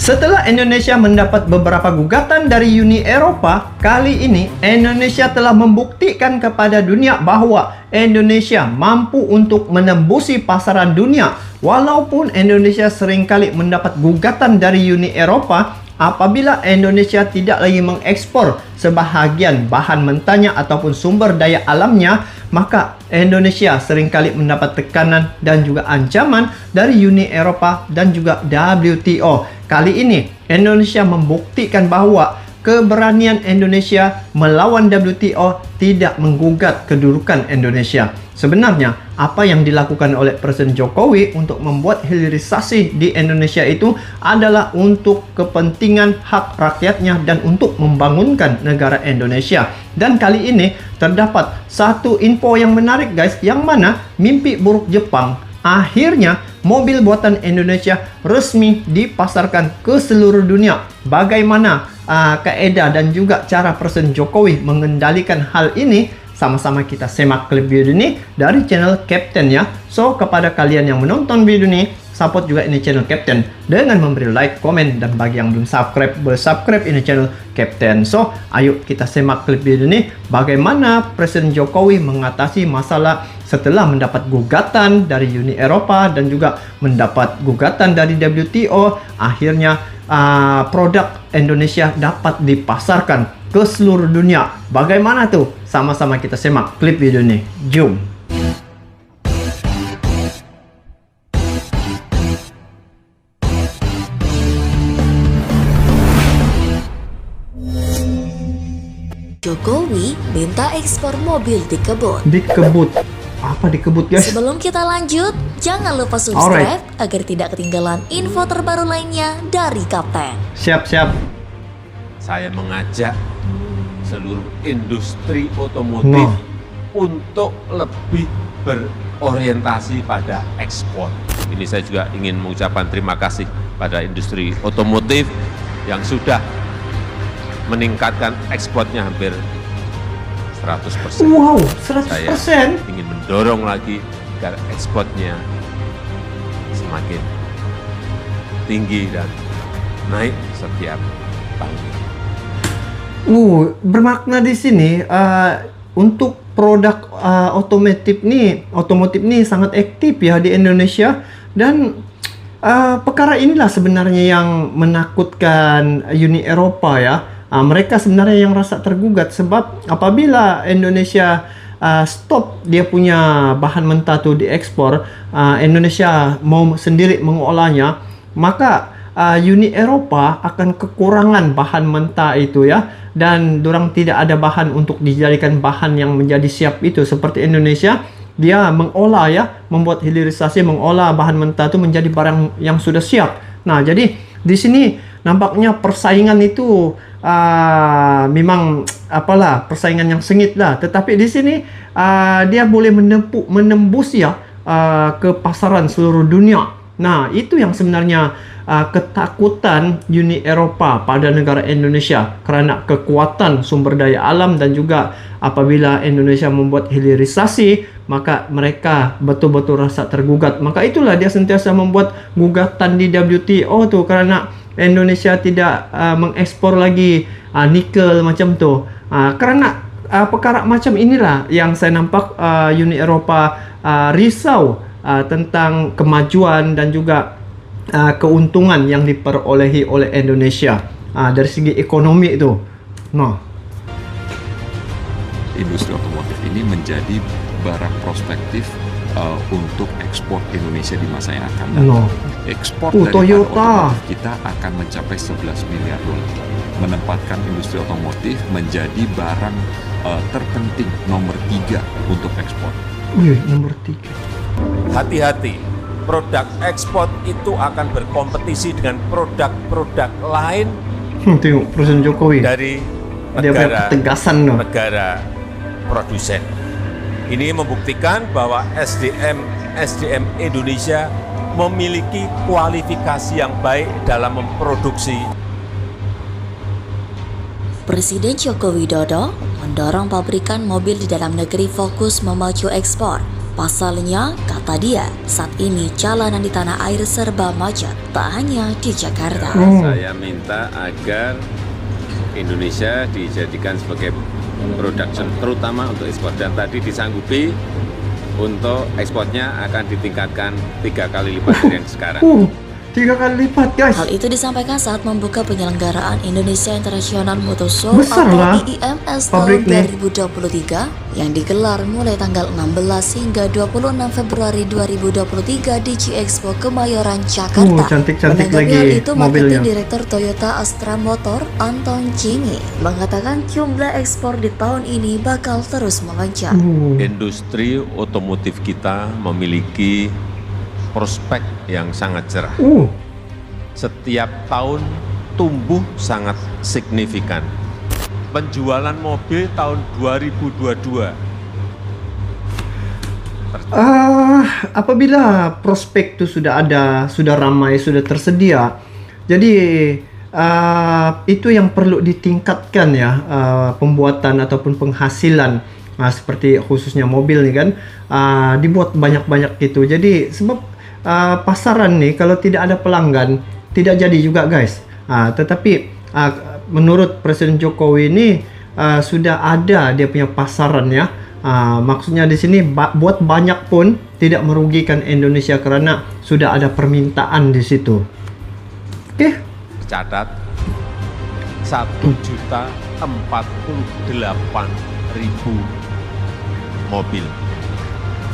Setelah Indonesia mendapat beberapa gugatan dari Uni Eropa, kali ini Indonesia telah membuktikan kepada dunia bahwa Indonesia mampu untuk menembusi pasaran dunia. Walaupun Indonesia seringkali mendapat gugatan dari Uni Eropa, apabila Indonesia tidak lagi mengekspor sebahagian bahan mentahnya ataupun sumber daya alamnya, maka Indonesia seringkali mendapat tekanan dan juga ancaman dari Uni Eropa dan juga WTO. Kali ini Indonesia membuktikan bahwa keberanian Indonesia melawan WTO tidak menggugat kedudukan Indonesia. Sebenarnya apa yang dilakukan oleh Presiden Jokowi untuk membuat hilirisasi di Indonesia itu adalah untuk kepentingan hak rakyatnya dan untuk membangunkan negara Indonesia. Dan kali ini terdapat satu info yang menarik guys, yang mana mimpi buruk Jepang, akhirnya mobil buatan Indonesia resmi dipasarkan ke seluruh dunia. Bagaimana kaedah dan juga cara Presiden Jokowi mengendalikan hal ini? Sama-sama kita semak klip video ini dari channel Captain ya. So, kepada kalian yang menonton video ini, support juga ini channel Captain dengan memberi like, komen, dan bagi yang belum subscribe, boleh subscribe ini channel Captain. So, ayo kita semak klip video ini bagaimana Presiden Jokowi mengatasi masalah setelah mendapat gugatan dari Uni Eropa dan juga mendapat gugatan dari WTO. Akhirnya produk Indonesia dapat dipasarkan ke seluruh dunia. Bagaimana tuh? Sama-sama kita semak klip video ini. Jom. Jokowi minta ekspor mobil dikebut. Dikebut. Apa dikebut guys? Sebelum kita lanjut, jangan lupa subscribe agar tidak ketinggalan info terbaru lainnya dari Kapten. Siap-siap. Saya mengajak seluruh industri otomotif untuk lebih berorientasi pada ekspor. Ini saya juga ingin mengucapkan terima kasih pada industri otomotif yang sudah meningkatkan ekspornya hampir 100%. Wow, 100%. Saya ingin mendorong lagi agar ekspornya semakin tinggi dan naik setiap tahun. Bermakna di sini untuk produk otomotif nih sangat aktif ya di Indonesia, dan perkara inilah sebenarnya yang menakutkan Uni Eropa ya. Mereka sebenarnya yang rasa tergugat sebab apabila Indonesia stop dia punya bahan mentah tuh diekspor, Indonesia mau sendiri mengolahnya, maka Uni Eropa akan kekurangan bahan mentah itu ya, dan dorang tidak ada bahan untuk dijadikan bahan yang menjadi siap itu. Seperti Indonesia, dia mengolah ya, membuat hilirisasi, mengolah bahan mentah itu menjadi barang yang sudah siap. Nah, jadi di sini nampaknya persaingan itu memang persaingan yang sengit lah. Tetapi di sini dia boleh menembus ya ke pasaran seluruh dunia. Nah, itu yang sebenarnya ketakutan Uni Eropa pada negara Indonesia, karena kekuatan sumber daya alam dan juga apabila Indonesia membuat hilirisasi, maka mereka betul-betul rasa tergugat. Maka itulah dia sentiasa membuat gugatan di WTO tuh, karena Indonesia tidak mengekspor lagi nikel macam tuh. Karena perkara macam inilah yang saya nampak Uni Eropa risau tentang kemajuan dan juga keuntungan yang diperolehi oleh Indonesia dari segi ekonomi itu. Industri otomotif ini menjadi barang prospektif untuk ekspor Indonesia di masa yang akan datang. Ekspor dari Toyota otomotif kita akan mencapai 11 miliar dolar. Menempatkan industri otomotif menjadi barang terpenting nomor 3 untuk ekspor. Nomor 3. Hati-hati, produk ekspor itu akan berkompetisi dengan produk-produk lain Tengok Presiden Jokowi dari dia punya ketegasan negara produsen. Ini membuktikan bahwa SDM Indonesia memiliki kualifikasi yang baik dalam memproduksi. Presiden Joko Widodo mendorong pabrikan mobil di dalam negeri fokus memacu ekspor Pasalnya, kata dia, saat ini jalanan di tanah air serba macet, tak hanya di Jakarta. Saya minta agar Indonesia dijadikan sebagai production terutama untuk ekspor, dan tadi disanggupi untuk ekspornya akan ditingkatkan 3 kali lipat dari yang sekarang. 3 kali lipat, guys. Hal itu disampaikan saat membuka penyelenggaraan Indonesia International Motor Show Besar atau lah IIMS tahun pabriknya. 2023 yang digelar mulai tanggal 16 hingga 26 Februari 2023 di G-Expo Kemayoran, Jakarta. Cantik-cantik Menanggapi lagi hal itu, mobilnya. Marketing Direktur Toyota Astra Motor Anton Jingi mengatakan jumlah ekspor di tahun ini bakal terus melonjak. Industri otomotif kita memiliki prospek yang sangat cerah. Setiap tahun tumbuh sangat signifikan. Penjualan mobil tahun 2022 apabila prospek itu sudah ada, sudah ramai, sudah tersedia, jadi itu yang perlu ditingkatkan ya, pembuatan ataupun penghasilan, seperti khususnya mobil nih kan, dibuat banyak-banyak gitu. Jadi sebab pasaran nih kalau tidak ada pelanggan tidak jadi juga, guys. Tetapi menurut Presiden Jokowi ini sudah ada dia punya pasaran ya. Maksudnya di sini buat banyak pun tidak merugikan Indonesia karena sudah ada permintaan di situ. Oke. tercatat 1.048.000 mobil.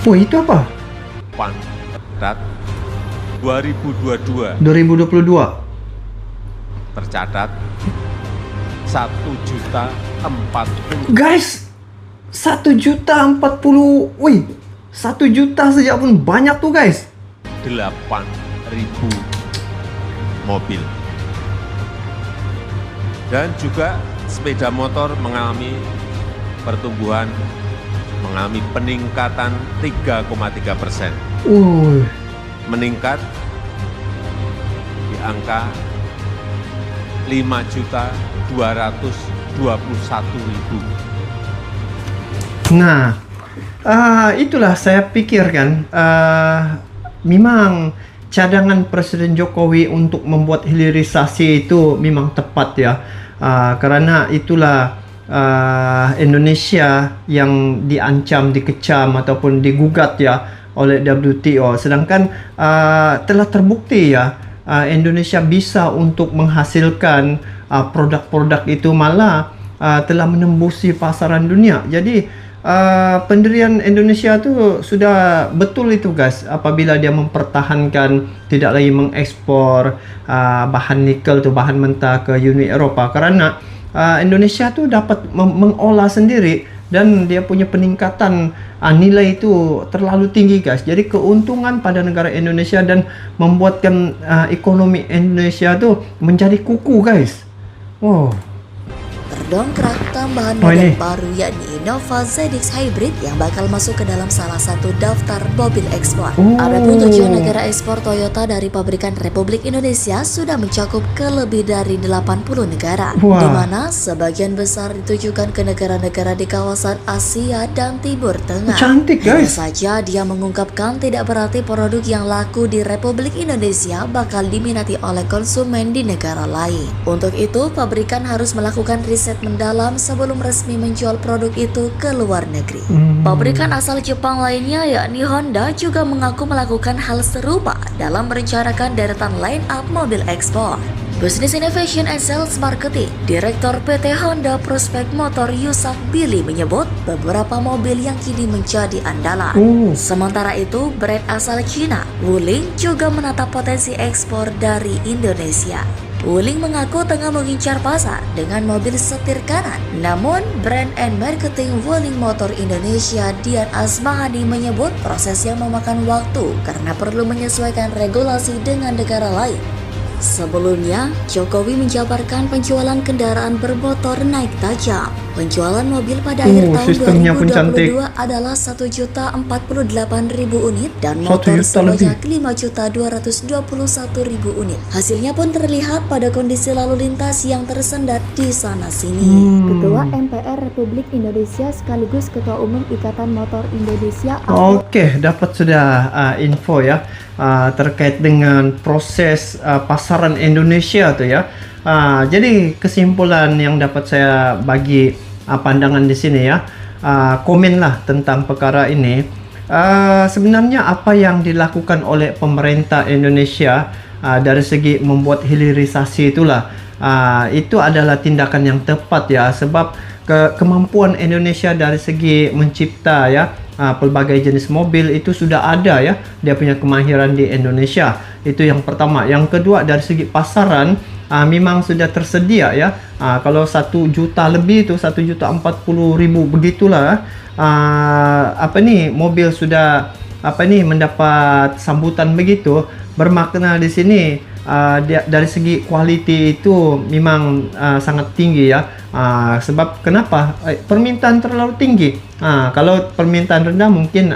Oh, itu apa? Tercatat 2022 tercatat 1.040.000. Guys, 1.040.000. Wih, 1 juta saja pun banyak tuh, guys. 8.000 mobil. Dan juga sepeda motor mengalami pertumbuhan, mengalami peningkatan 3,3%. Meningkat di angka 5.221.000. Nah, itulah saya pikirkan, memang cadangan Presiden Jokowi untuk membuat hilirisasi itu memang tepat ya, karena itulah Indonesia yang diancam, dikecam ataupun digugat ya oleh WTO, sedangkan telah terbukti ya Indonesia bisa untuk menghasilkan produk-produk itu, malah telah menembusi pasaran dunia. Jadi pendirian Indonesia itu sudah betul itu, guys, apabila dia mempertahankan tidak lagi mengekspor bahan nikel tuh, bahan mentah ke Uni Eropa, karena Indonesia tuh dapat mengolah sendiri dan dia punya peningkatan nilai itu terlalu tinggi, guys. Jadi keuntungan pada negara Indonesia dan membuatkan ekonomi Indonesia tuh menjadi kukuh, guys. Wow. Terdongkrak tambahan model baru yakni Innova ZX Hybrid yang bakal masuk ke dalam salah satu daftar mobil ekspor. Adapun tujuan negara ekspor Toyota dari pabrikan Republik Indonesia sudah mencakup ke lebih dari 80 negara, di mana sebagian besar ditujukan ke negara-negara di kawasan Asia dan Timur Tengah. Cantik, guys. Hanya saja dia mengungkapkan tidak berarti produk yang laku di Republik Indonesia bakal diminati oleh konsumen di negara lain. Untuk itu, pabrikan harus melakukan riset mendalam sebelum resmi menjual produk itu ke luar negeri. Pabrikan asal Jepang lainnya yakni Honda juga mengaku melakukan hal serupa dalam merencanakan deretan line-up mobil ekspor. Business Innovation and Sales Marketing, Direktur PT Honda Prospect Motor Yusak Billy menyebut beberapa mobil yang kini menjadi andalan. Sementara itu, brand asal Cina, Wuling, juga menatap potensi ekspor dari Indonesia. Wuling mengaku tengah mengincar pasar dengan mobil setir kanan. Namun, brand and marketing Wuling Motor Indonesia Dian Asmahani menyebut proses yang memakan waktu karena perlu menyesuaikan regulasi dengan negara lain. Sebelumnya, Jokowi menjabarkan penjualan kendaraan bermotor naik tajam. Penjualan mobil pada akhir tahun sistemnya pun 2022 adalah 1.048.000 unit dan 1 motor juta lebih. sebanyak 5.221.000 unit. Hasilnya pun terlihat pada kondisi lalu lintas yang tersendat di sana-sini. Ketua MPR Republik Indonesia sekaligus Ketua Umum Ikatan Motor Indonesia Oke, dapat sudah info ya terkait dengan proses pasaran Indonesia tuh ya. Jadi kesimpulan yang dapat saya bagi pandangan di sini ya, komenlah tentang perkara ini. Sebenarnya apa yang dilakukan oleh pemerintah Indonesia dari segi membuat hilirisasi itulah itu adalah tindakan yang tepat ya, sebab kemampuan Indonesia dari segi mencipta ya pelbagai jenis mobil itu sudah ada ya, dia punya kemahiran di Indonesia. Itu yang pertama. Yang kedua, dari segi pasaran memang sudah tersedia ya. Kalau 1 juta lebih itu 1.040.000 begitulah mobil sudah mendapat sambutan begitu. Bermakna di sini dari segi quality itu memang sangat tinggi ya. Sebab kenapa? Permintaan terlalu tinggi. Kalau permintaan rendah mungkin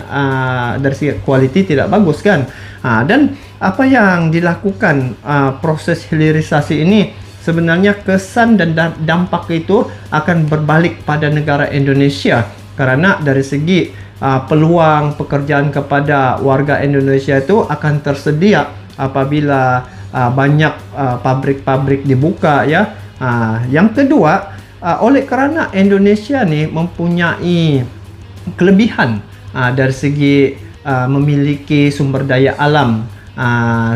dari segi quality tidak bagus kan. Dan apa yang dilakukan proses hilirisasi ini sebenarnya kesan dan dampak itu akan berbalik pada negara Indonesia, karena dari segi peluang pekerjaan kepada warga Indonesia itu akan tersedia apabila banyak pabrik-pabrik dibuka ya. Yang kedua, oleh kerana Indonesia nih mempunyai kelebihan dari segi memiliki sumber daya alam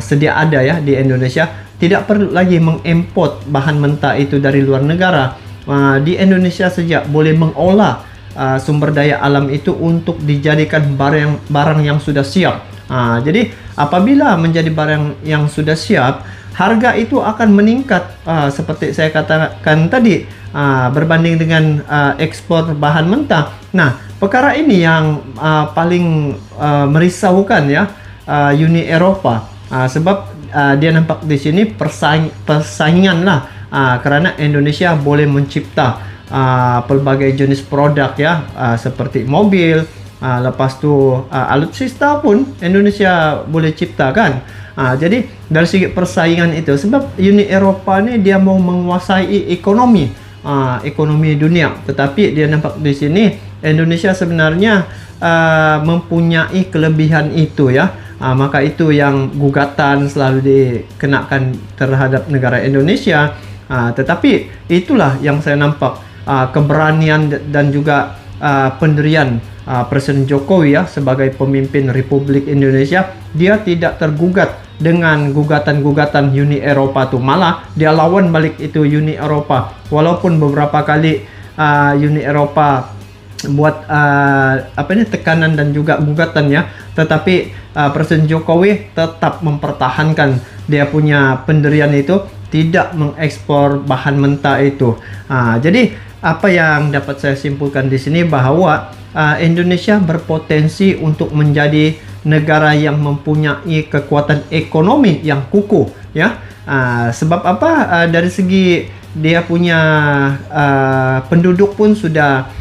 sedia ada ya di Indonesia, tidak perlu lagi mengimport bahan mentah itu dari luar negara. Di Indonesia saja boleh mengolah sumber daya alam itu untuk dijadikan barang yang sudah siap. Jadi apabila menjadi barang yang sudah siap, harga itu akan meningkat seperti saya katakan tadi, berbanding dengan ekspor bahan mentah. Nah, perkara ini yang paling merisaukan ya Uni Eropa, sebab dia nampak di sini persaingan lah, karena Indonesia boleh mencipta pelbagai jenis produk ya, seperti mobil, lepas tu alutsista pun Indonesia boleh ciptakan. Jadi dari segi persaingan itu, sebab Uni Eropa ni dia mau menguasai ekonomi dunia, tetapi dia nampak di sini Indonesia sebenarnya mempunyai kelebihan itu ya. Maka itu yang gugatan selalu dikenakan terhadap negara Indonesia. Tetapi itulah yang saya nampak keberanian dan juga pendirian Presiden Jokowi ya sebagai pemimpin Republik Indonesia. Dia tidak tergugat dengan gugatan-gugatan Uni Eropa tuh, malah dia lawan balik itu Uni Eropa. Walaupun beberapa kali Uni Eropa buat tekanan dan juga gugatan ya, tetapi Presiden Jokowi tetap mempertahankan dia punya pendirian itu, tidak mengekspor bahan mentah itu. Jadi apa yang dapat saya simpulkan di sini bahwa Indonesia berpotensi untuk menjadi negara yang mempunyai kekuatan ekonomi yang kukuh ya. Sebab apa? Dari segi dia punya penduduk pun sudah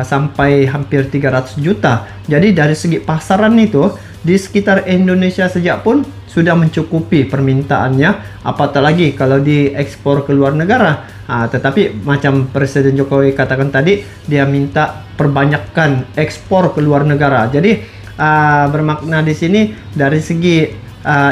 sampai hampir 300 juta. Jadi dari segi pasaran itu di sekitar Indonesia saja pun sudah mencukupi permintaannya, apatah lagi kalau diekspor ke luar negara. Tetapi macam Presiden Jokowi katakan tadi, dia minta perbanyakkan ekspor ke luar negara. Jadi bermakna di sini dari segi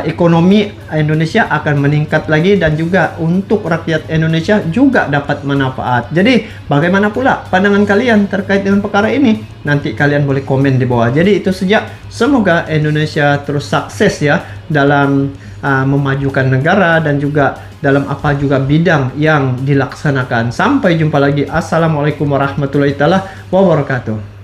ekonomi Indonesia akan meningkat lagi, dan juga untuk rakyat Indonesia juga dapat manfaat. Jadi bagaimana pula pandangan kalian terkait dengan perkara ini? Nanti kalian boleh komen di bawah. Jadi itu saja, semoga Indonesia terus sukses ya dalam memajukan negara dan juga dalam apa juga bidang yang dilaksanakan. Sampai jumpa lagi. Assalamualaikum warahmatullahi wabarakatuh.